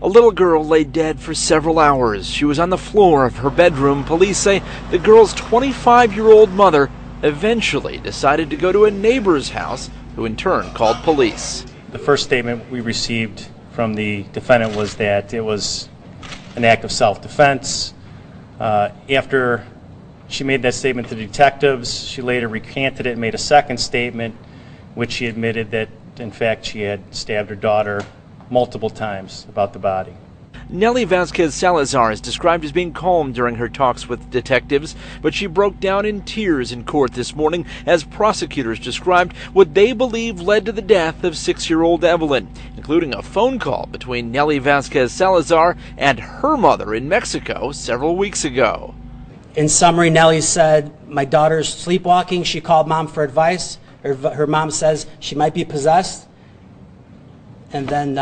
A little girl lay dead for several hours. She was on the floor of her bedroom. Police say the girl's 25-year-old mother eventually decided to go to a neighbor's house, who in turn called police. The first statement we received from the defendant was that it was an act of self-defense. After she made that statement to detectives, she later recanted it and made a second statement, which she admitted that, in fact, she had stabbed her daughter multiple times about the body. Nelly Vasquez Salazar is described as being calm during her talks with detectives, but she broke down in tears in court this morning as prosecutors described what they believe led to the death of 6-year-old Evelyn, including a phone call between Nelly Vasquez Salazar and her mother in Mexico several weeks ago. In summary, Nelly said, "My daughter's sleepwalking. She called mom for advice. Her mom says she might be possessed." And then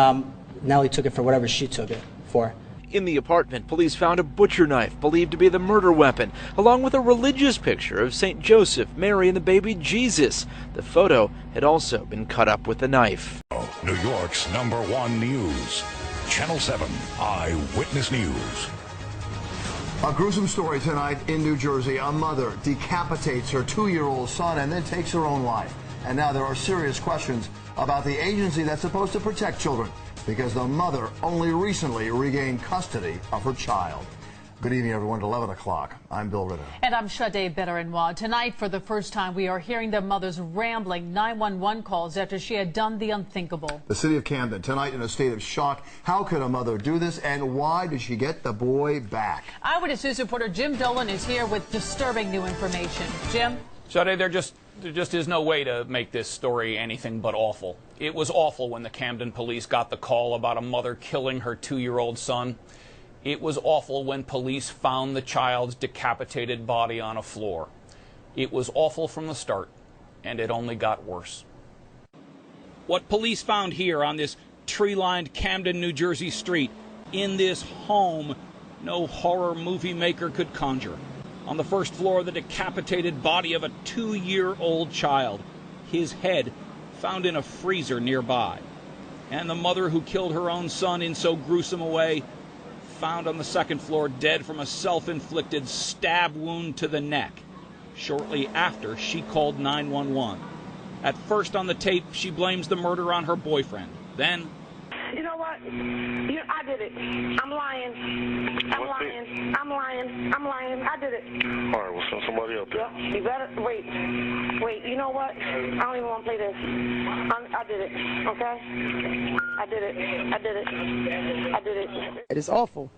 Nelly took it for whatever she took it for. In the apartment, police found a butcher knife believed to be the murder weapon, along with a religious picture of St. Joseph, Mary, and the baby Jesus. The photo had also been cut up with the knife. New York's #1 news. Channel 7 Eyewitness News. A gruesome story tonight in New Jersey. A mother decapitates her 2-year-old son and then takes her own life. And now there are serious questions about the agency that's supposed to protect children, because the mother only recently regained custody of her child. Good evening, everyone. At 11 o'clock. I'm Bill Ritter. And I'm Sade Benarenwa. Tonight, for the first time, we are hearing the mother's rambling 911 calls after she had done the unthinkable. The city of Camden, tonight in a state of shock. How could a mother do this, and why did she get the boy back? Eyewitness News reporter Jim Dolan is here with disturbing new information. Jim? Sade, there just is no way to make this story anything but awful. It was awful when the Camden police got the call about a mother killing her 2-year-old son. It was awful when police found the child's decapitated body on a floor. It was awful from the start, and it only got worse. What police found here on this tree-lined Camden, New Jersey street, in this home, no horror movie maker could conjure. On the first floor, the decapitated body of a 2-year-old child, his head found in a freezer nearby. And the mother who killed her own son in so gruesome a way, found on the second floor dead from a self-inflicted stab wound to the neck, shortly after she called 911. At first on the tape, she blames the murder on her boyfriend. Then, you know what? I did it. I'm lying. I did it. All right, we'll send somebody up there. Yeah, you better wait. You know what? I don't even want to play this. I did it. Okay? I did it. It is awful.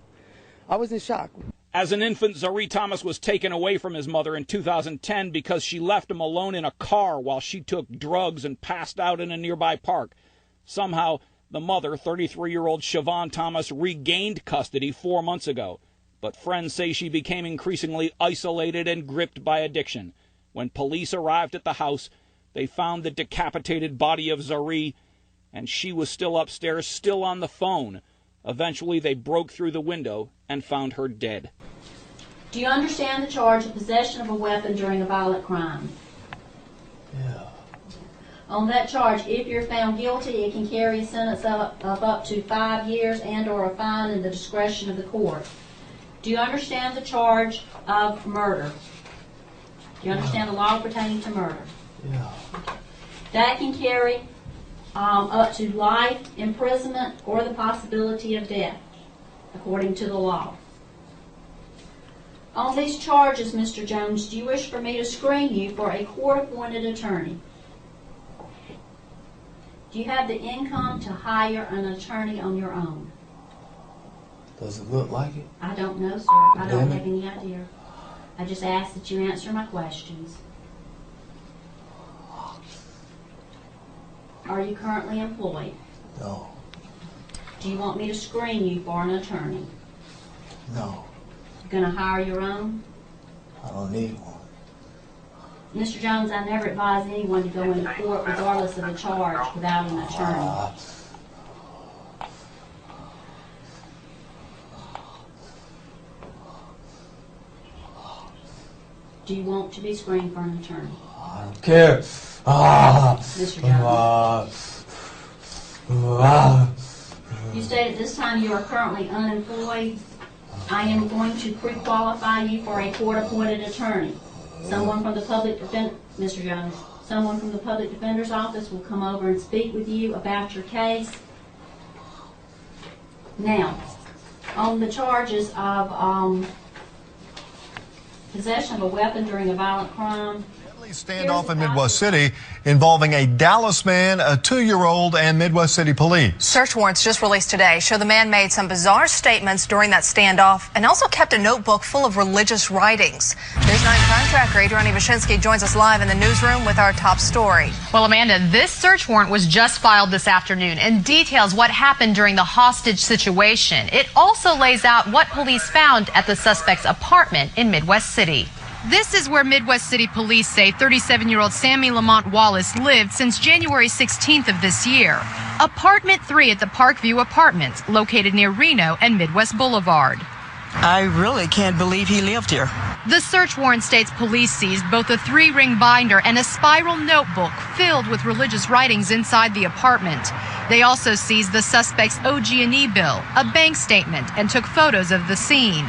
I was in shock. As an infant, Zari Thomas was taken away from his mother in 2010 because she left him alone in a car while she took drugs and passed out in a nearby park. Somehow, the mother, 33-year-old Siobhan Thomas, regained custody 4 months ago. But friends say she became increasingly isolated and gripped by addiction. When police arrived at the house, they found the decapitated body of Zari, and she was still upstairs, still on the phone. Eventually, they broke through the window and found her dead. Do you understand the charge of possession of a weapon during a violent crime? Yeah. On that charge, if you're found guilty, it can carry a sentence of up to 5 years and or a fine in the discretion of the court. Do you understand the charge of murder? Do you understand the law pertaining to murder? Yeah. That can carry up to life imprisonment or the possibility of death, according to the law. On these charges, Mr. Jones, do you wish for me to screen you for a court-appointed attorney? Do you have the income to hire an attorney on your own? Does it look like it? I don't know, sir. I don't have any idea. I just ask that you answer my questions. Are you currently employed? No. Do you want me to screen you for an attorney? No. You going to hire your own? I don't need one. Mr. Jones, I never advise anyone to go into court regardless of the charge without an attorney. Do you want to be screened for an attorney? I don't care. Mr. Jones. You state at this time you are currently unemployed. I am going to pre-qualify you for a court-appointed attorney. Someone from the Mr. Jones, someone from the Public Defender's Office will come over and speak with you about your case. Now, on the charges of possession of a weapon during a violent crime. Standoff in Midwest City involving a Dallas man, a 2-year-old, and Midwest City police. Search warrants just released today show the man made some bizarre statements during that standoff and also kept a notebook full of religious writings. News 9 crime tracker Adriani Vashinsky joins us live in the newsroom with our top story. Well, Amanda, this search warrant was just filed this afternoon and details what happened during the hostage situation. It also lays out what police found at the suspect's apartment in Midwest City. This is where Midwest City police say 37-year-old Sammy Lamont Wallace lived since January 16th of this year. Apartment 3 at the Parkview Apartments, located near Reno and Midwest Boulevard. I really can't believe he lived here. The search warrant states police seized both a 3-ring binder and a spiral notebook filled with religious writings inside the apartment. They also seized the suspect's OG&E bill, a bank statement, and took photos of the scene.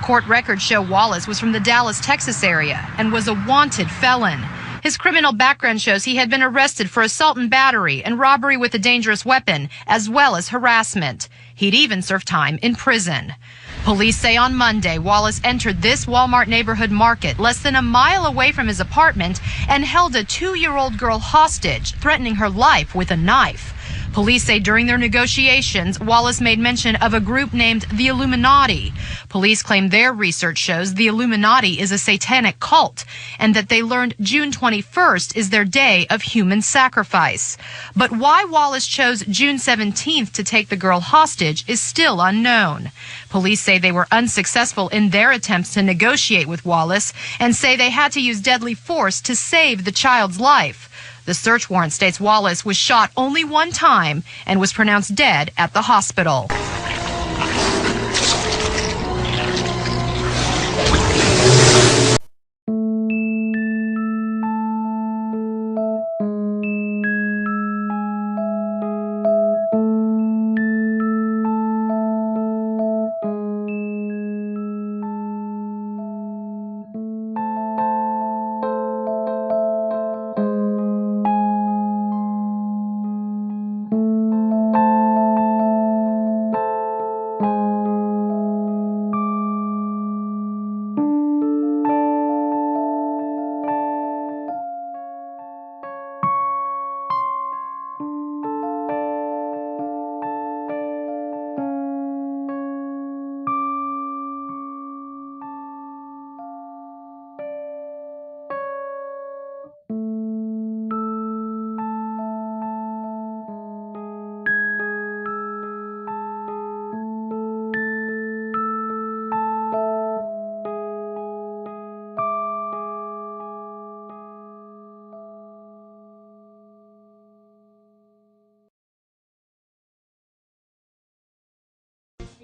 Court records show Wallace was from the Dallas, Texas area and was a wanted felon. His criminal background shows he had been arrested for assault and battery and robbery with a dangerous weapon, as well as harassment. He'd even served time in prison. Police say on Monday, Wallace entered this Walmart neighborhood market less than a mile away from his apartment and held a 2-year-old girl hostage, threatening her life with a knife. Police say during their negotiations, Wallace made mention of a group named the Illuminati. Police claim their research shows the Illuminati is a satanic cult and that they learned June 21st is their day of human sacrifice. But why Wallace chose June 17th to take the girl hostage is still unknown. Police say they were unsuccessful in their attempts to negotiate with Wallace and say they had to use deadly force to save the child's life. The search warrant states Wallace was shot only one time and was pronounced dead at the hospital.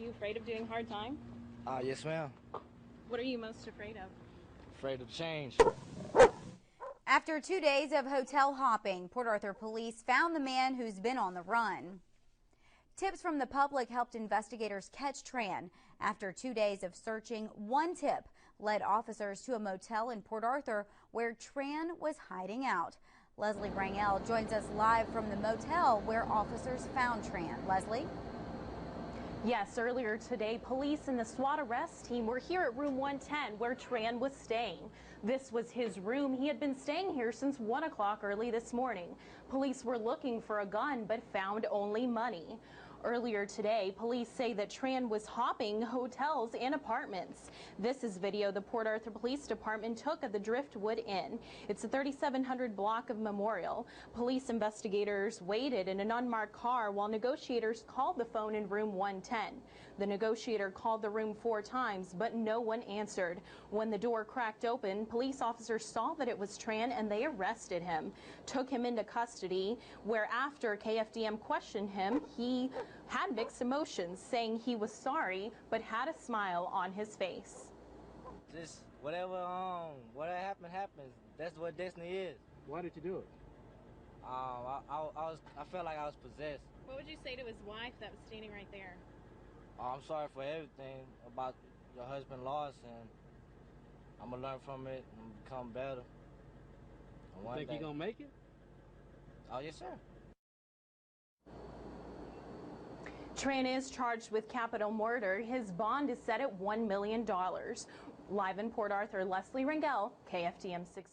Are you afraid of doing hard time? Yes, ma'am. What are you most afraid of? Afraid of change. After 2 days of hotel hopping, Port Arthur police found the man who's been on the run. Tips from the public helped investigators catch Tran. After 2 days of searching, one tip led officers to a motel in Port Arthur where Tran was hiding out. Leslie Rangel joins us live from the motel where officers found Tran. Leslie? Yes, earlier today, police and the SWAT arrest team were here at room 110 where Tran was staying. This was his room. He had been staying here since 1 o'clock early this morning. Police were looking for a gun but found only money. Earlier today, police say that Tran was hopping hotels and apartments. This is video the Port Arthur Police Department took at the Driftwood Inn. It's a 3700 block of Memorial. Police investigators waited in an unmarked car while negotiators called the phone in room 110. The negotiator called the room 4 times, but no one answered. When the door cracked open, police officers saw that it was Tran and they arrested him, took him into custody, where after KFDM questioned him, he had mixed emotions, saying he was sorry, but had a smile on his face. Just whatever happened. That's what destiny is. Why did you do it? I felt like I was possessed. What would you say to his wife that was standing right there? I'm sorry for everything about your husband lost, and I'm gonna learn from it and become better. Think you're gonna make it? Oh, yes, sir. Tran is charged with capital murder. His bond is set at $1 million. Live in Port Arthur, Leslie Rangel, KFDM 6 News.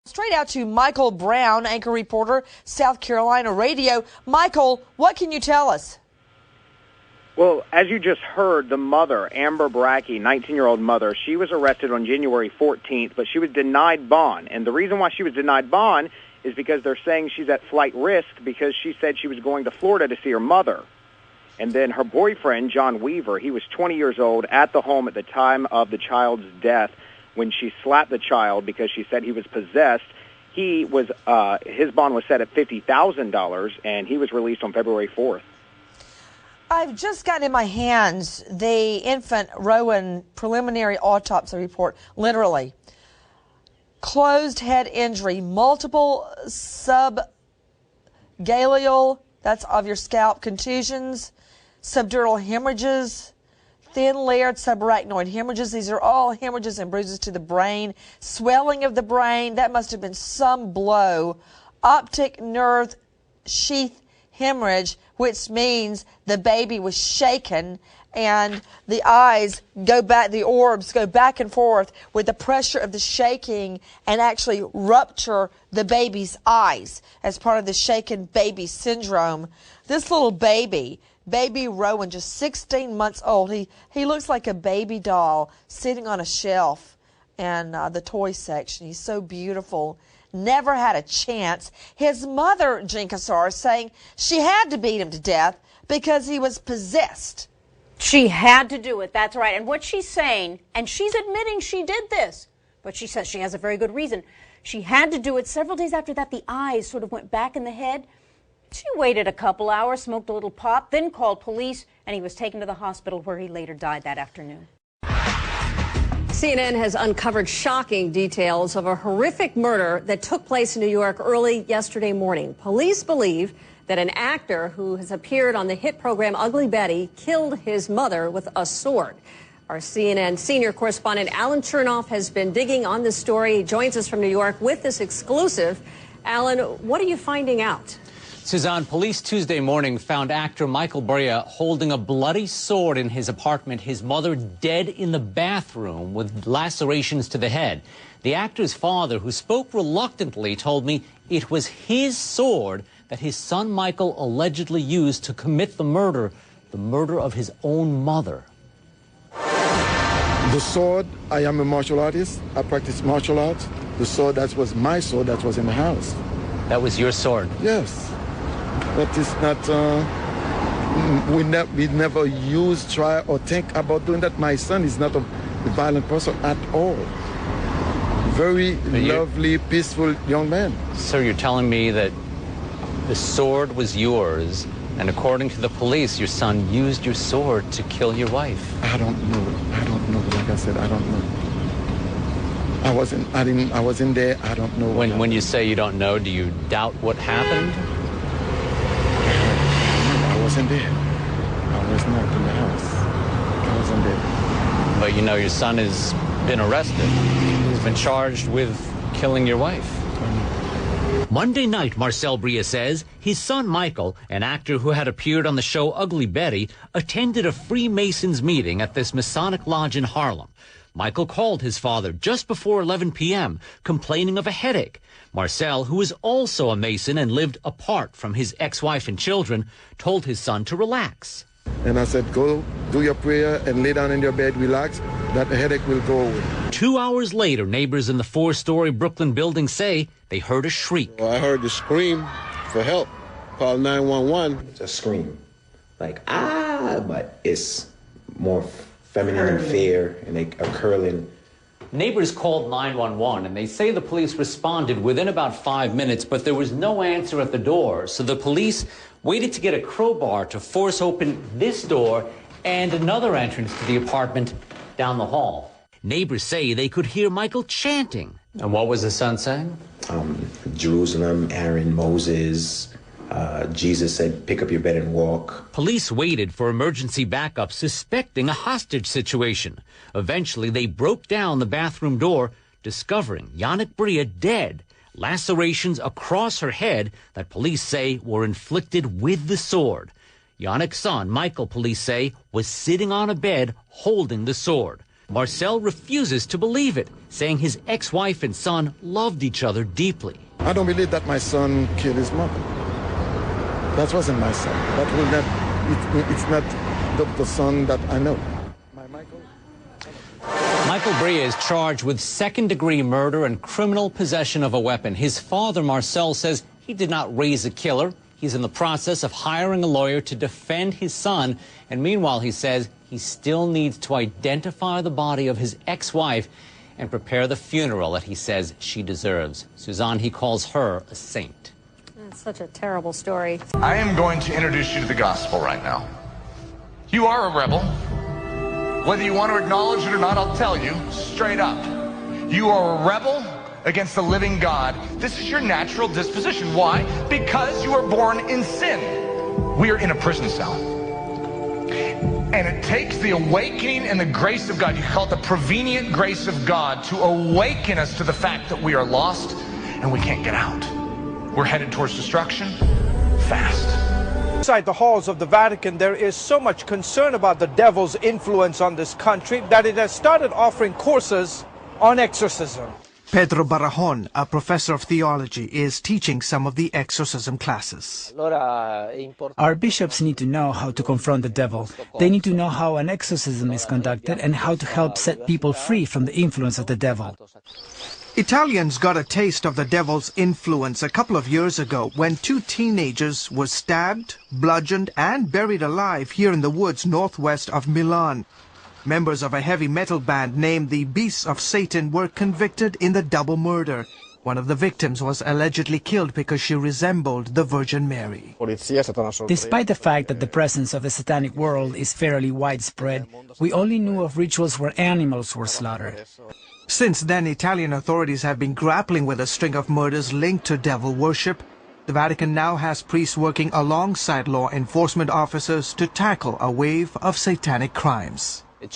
Straight out to Michael Brown, anchor reporter, South Carolina Radio. Michael, what can you tell us? Well, as you just heard, the mother, Amber Brackey, 19-year-old mother, she was arrested on January 14th, but she was denied bond. And the reason why she was denied bond is because they're saying she's at flight risk because she said she was going to Florida to see her mother. And then her boyfriend, John Weaver, he was 20 years old at the home at the time of the child's death when she slapped the child because she said he was possessed. He was his bond was set at $50,000, and he was released on February 4th. I've just gotten in my hands the infant Rowan preliminary autopsy report, literally. Closed head injury, multiple subgaleal, that's of your scalp, contusions, subdural hemorrhages, thin layered subarachnoid hemorrhages. These are all hemorrhages and bruises to the brain. Swelling of the brain, that must have been some blow. Optic nerve sheath hemorrhage, which means the baby was shaken and the eyes go back, the orbs go back and forth with the pressure of the shaking and actually rupture the baby's eyes as part of the shaken baby syndrome. This little baby Rowan, just 16 months old, he looks like a baby doll sitting on a shelf in the toy section. He's so beautiful. Never had a chance. His mother, Jean Cassar, saying she had to beat him to death because he was possessed. She had to do it, that's right. And what she's saying, and she's admitting she did this, but she says she has a very good reason. She had to do it. Several days after that, the eyes sort of went back in the head. She waited a couple hours, smoked a little pop, then called police, and he was taken to the hospital where he later died that afternoon. CNN has uncovered shocking details of a horrific murder that took place in New York early yesterday morning. Police believe that an actor who has appeared on the hit program Ugly Betty killed his mother with a sword. Our CNN senior correspondent Alan Chernoff has been digging on this story. He joins us from New York with this exclusive. Alan, what are you finding out? Suzanne, police Tuesday morning found actor Michael Brea holding a bloody sword in his apartment, his mother dead in the bathroom with lacerations to the head. The actor's father, who spoke reluctantly, told me it was his sword that his son Michael allegedly used to commit the murder of his own mother. The sword, I am a martial artist. I practice martial arts. The sword, that was my sword that was in the house. That was your sword? Yes. That is not, we never use, try, or think about doing that. My son is not a violent person at all. Very lovely, peaceful young man. Sir, you're telling me that the sword was yours, and according to the police, your son used your sword to kill your wife. I don't know. Like I said, I don't know. I wasn't there. I don't know. When you say you don't know, do you doubt what happened? I wasn't there. I was not in the house. I wasn't there. But you know your son has been arrested. He's been charged with killing your wife. Monday night, Marcel Bria says his son Michael, an actor who had appeared on the show Ugly Betty, attended a Freemasons meeting at this Masonic lodge in Harlem. Michael called his father just before 11 p.m., complaining of a headache. Marcel, who is also a Mason and lived apart from his ex-wife and children, told his son to relax. And I said, go do your prayer and lay down in your bed, relax, that headache will go away. 2 hours later, neighbors in the 4-story Brooklyn building say they heard a shriek. Well, I heard the scream for help. Called 911. It's a scream. Like, ah, but it's more feminine and fair, and they are curling. Neighbors called 911, and they say the police responded within about 5 minutes, but there was no answer at the door. So the police waited to get a crowbar to force open this door and another entrance to the apartment down the hall. Neighbors say they could hear Michael chanting. And what was the son saying? Jerusalem, Aaron, Moses. Jesus said, pick up your bed and walk. Police waited for emergency backup, suspecting a hostage situation. Eventually, they broke down the bathroom door, discovering Yannick Bria dead, lacerations across her head that police say were inflicted with the sword. Yannick's son, Michael, police say, was sitting on a bed holding the sword. Marcel refuses to believe it, saying his ex-wife and son loved each other deeply. I don't believe that my son killed his mother. That wasn't my son. That will not. It's not the son that I know. Michael Bria is charged with second-degree murder and criminal possession of a weapon. His father, Marcel, says he did not raise a killer. He's in the process of hiring a lawyer to defend his son. And meanwhile, he says he still needs to identify the body of his ex-wife and prepare the funeral that he says she deserves. Suzanne, he calls her a saint. That's such a terrible story. I am going to introduce you to the gospel right now. You are a rebel. Whether you want to acknowledge it or not, I'll tell you straight up. You are a rebel against the living God. This is your natural disposition. Why? Because you are born in sin. We are in a prison cell. And it takes the awakening and the grace of God, you call it the prevenient grace of God, to awaken us to the fact that we are lost and we can't get out. We're headed towards destruction fast. Inside the halls of the Vatican, there is so much concern about the devil's influence on this country that it has started offering courses on exorcism. Pedro Barrajon, a professor of theology, is teaching some of the exorcism classes. Our bishops need to know how to confront the devil. They need to know how an exorcism is conducted and how to help set people free from the influence of the devil. Italians got a taste of the devil's influence a couple of years ago when 2 teenagers were stabbed, bludgeoned, and buried alive here in the woods northwest of Milan. Members of a heavy metal band named the Beasts of Satan were convicted in the double murder. One of the victims was allegedly killed because she resembled the Virgin Mary. Despite the fact that the presence of the satanic world is fairly widespread, we only knew of rituals where animals were slaughtered. Since then, Italian authorities have been grappling with a string of murders linked to devil worship. The Vatican now has priests working alongside law enforcement officers to tackle a wave of satanic crimes. We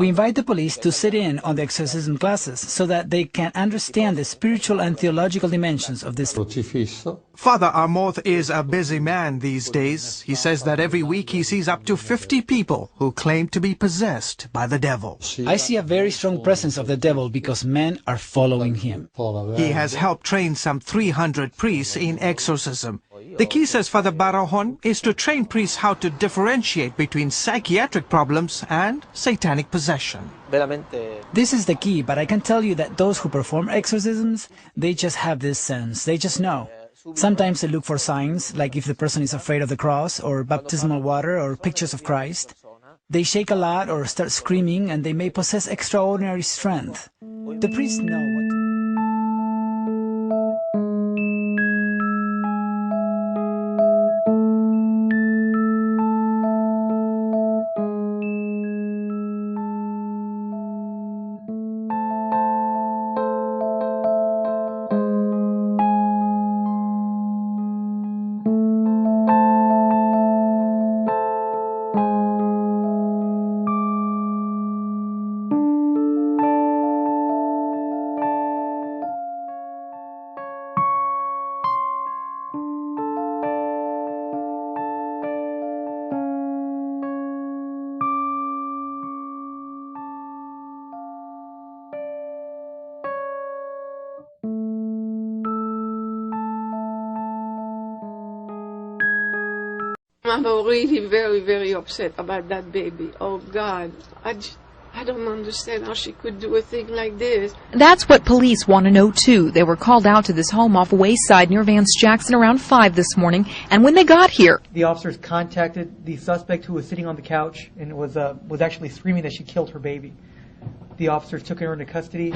invite the police to sit in on the exorcism classes so that they can understand the spiritual and theological dimensions of this. Father Armoth is a busy man these days. He says that every week he sees up to 50 people who claim to be possessed by the devil. I see a very strong presence of the devil because men are following him. He has helped train some 300 priests in exorcism. The key, says Father Barrajon, is to train priests how to differentiate between psychiatric problems and satanic possession. This is the key, but I can tell you that those who perform exorcisms, they just have this sense. They just know. Sometimes they look for signs, like if the person is afraid of the cross, or baptismal water, or pictures of Christ. They shake a lot or start screaming, and they may possess extraordinary strength. The priests know what... I'm really very, very upset about that baby. Oh, God. I don't understand how she could do a thing like this. That's what police want to know, too. They were called out to this home off Wayside near Vance Jackson around 5 this morning, and when they got here, the officers contacted the suspect who was sitting on the couch and was actually screaming that she killed her baby. The officers took her into custody.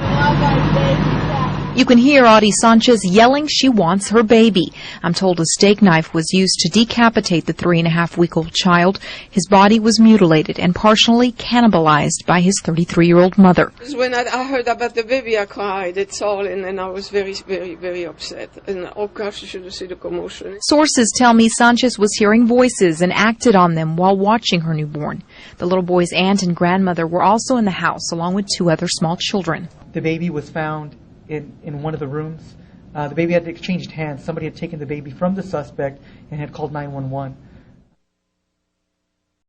you can hear Audie Sanchez yelling she wants her baby. I'm told a steak knife was used to decapitate the 3.5-week-old child. His body was mutilated and partially cannibalized by his 33-year-old mother. When I heard about the baby, I cried. It's all, and I was very, very, very upset. And oh gosh, you should have seen the commotion. Sources tell me Sanchez was hearing voices and acted on them while watching her newborn. The little boy's aunt and grandmother were also in the house, along with 2 other small children. The baby was found in one of the rooms. The baby had exchanged hands. Somebody had taken the baby from the suspect and had called 911.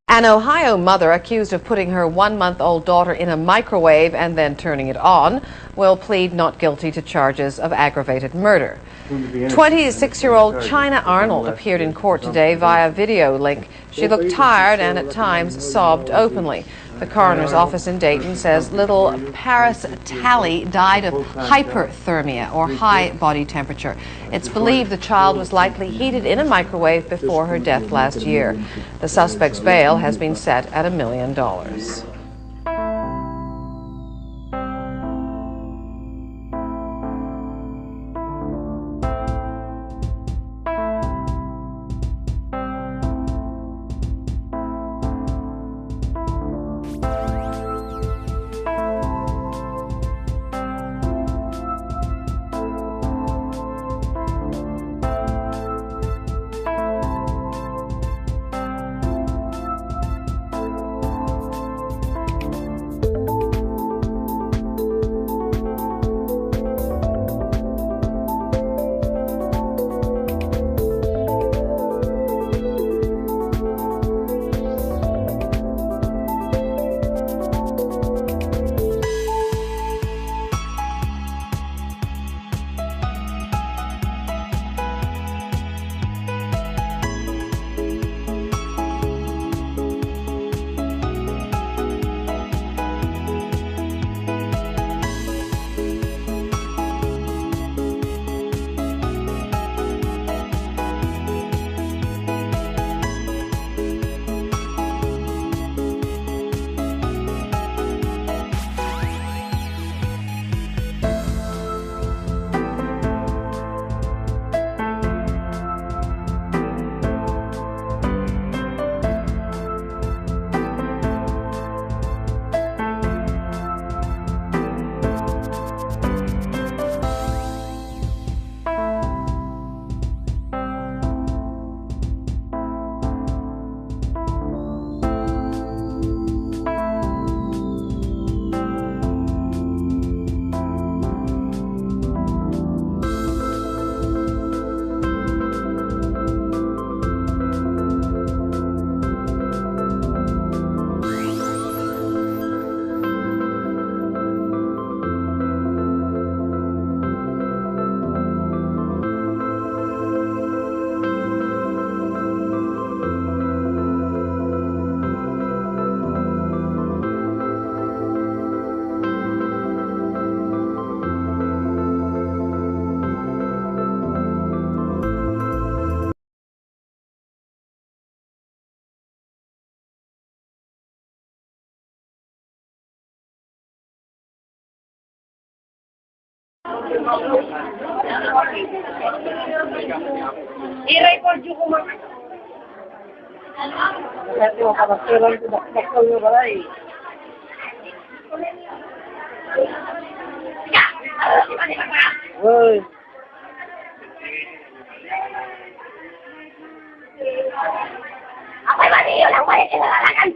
An Ohio mother accused of putting her 1-month-old daughter in a microwave and then turning it on will plead not guilty to charges of aggravated murder. 26-year-old China Arnold appeared in court today via video link. She looked tired and at times sobbed openly. The coroner's office in Dayton says little Paris Talley died of hyperthermia, or high body temperature. It's believed the child was likely heated in a microwave before her death last year. The suspect's bail has been set at $1 million. I-record nyo ko mga. Kasi makapagsilang ko bakal nyo ba eh. Uy. Ako'y maniyo lang ba yung kinalalagan?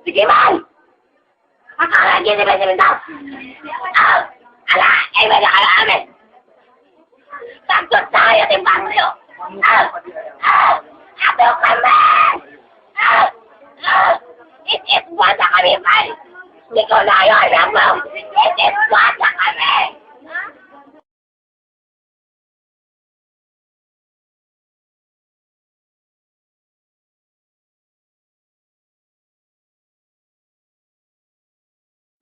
Sige man! Akala niya naman naman daw! Ala! Ay, may nakalamin! Takot tayo ng banglo! Ato kami! It is what kami, man! Hindi ko na yun alam mo! It is what kami!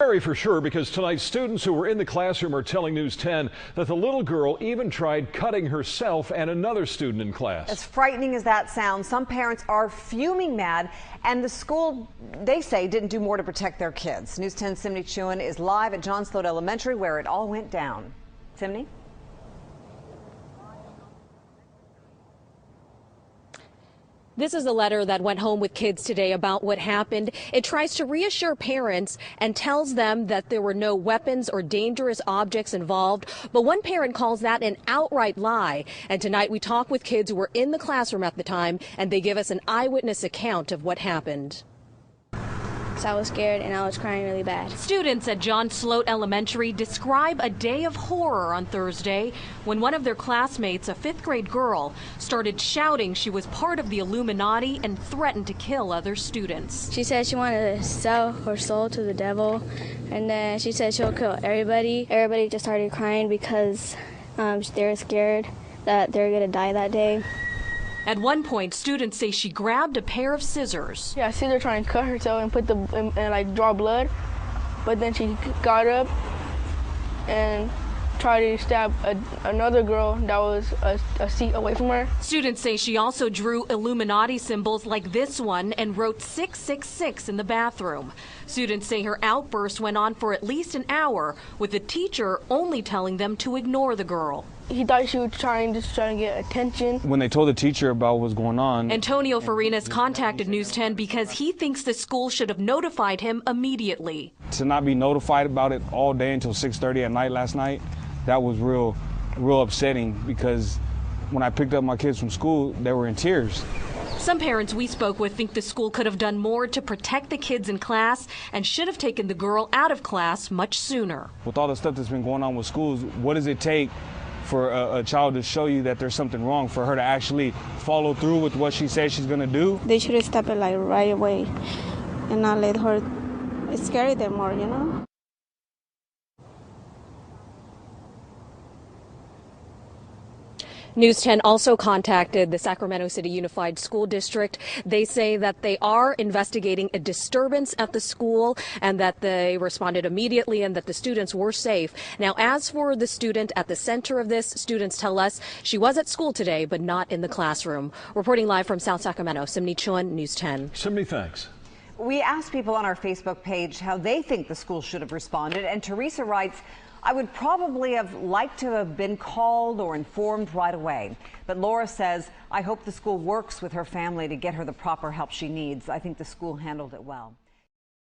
Scary for sure, because tonight students who were in the classroom are telling News 10 that the little girl even tried cutting herself and another student in class. As frightening as that sounds, some parents are fuming mad, and the school, they say, didn't do more to protect their kids. News 10's Simney Chuen is live at John Sloat Elementary, where it all went down. Simney? This is a letter that went home with kids today about what happened. It tries to reassure parents and tells them that there were no weapons or dangerous objects involved. But one parent calls that an outright lie. And tonight we talk with kids who were in the classroom at the time, and they give us an eyewitness account of what happened. I was scared and I was crying really bad. Students at John Sloat Elementary describe a day of horror on Thursday when one of their classmates, a 5th grade girl, started shouting she was part of the Illuminati and threatened to kill other students. She said she wanted to sell her soul to the devil, and then she said she'll kill everybody. Everybody just started crying because they were scared that they were going to die that day. At one point, students say she grabbed a pair of scissors. Yeah, I see her trying to cut herself and put and like draw blood, but then she got up and tried to stab another girl that was a seat away from her. Students say she also drew Illuminati symbols like this one and wrote 666 in the bathroom. Students say her outburst went on for at least an hour, with the teacher only telling them to ignore the girl. He thought she was just trying to get attention. When they told the teacher about what was going on, Antonio Farinas contacted News 10 because he thinks the school should have notified him immediately. to not be notified about it all day until 6:30 at night last night, that was real upsetting, because when I picked up my kids from school, they were in tears. Some parents we spoke with think the school could have done more to protect the kids in class and should have taken the girl out of class much sooner. With all the stuff that's been going on with schools, what does it take for a child to show you that there's something wrong, for her to actually follow through with what she says she's going to do? They should have stopped it like right away and not let her scare them more, you know? News 10 also contacted the Sacramento City Unified School District. They say that they are investigating a disturbance at the school and that they responded immediately and that the students were safe. Now, as for the student at the center of this, students tell us she was at school today, but not in the classroom. Reporting live from South Sacramento, Simney Chuen, News 10. Simney, thanks. We asked people on our Facebook page how they think the school should have responded, and Teresa writes, I would probably have liked to have been called or informed right away. But Laura says, I hope the school works with her family to get her the proper help she needs. I think the school handled it well.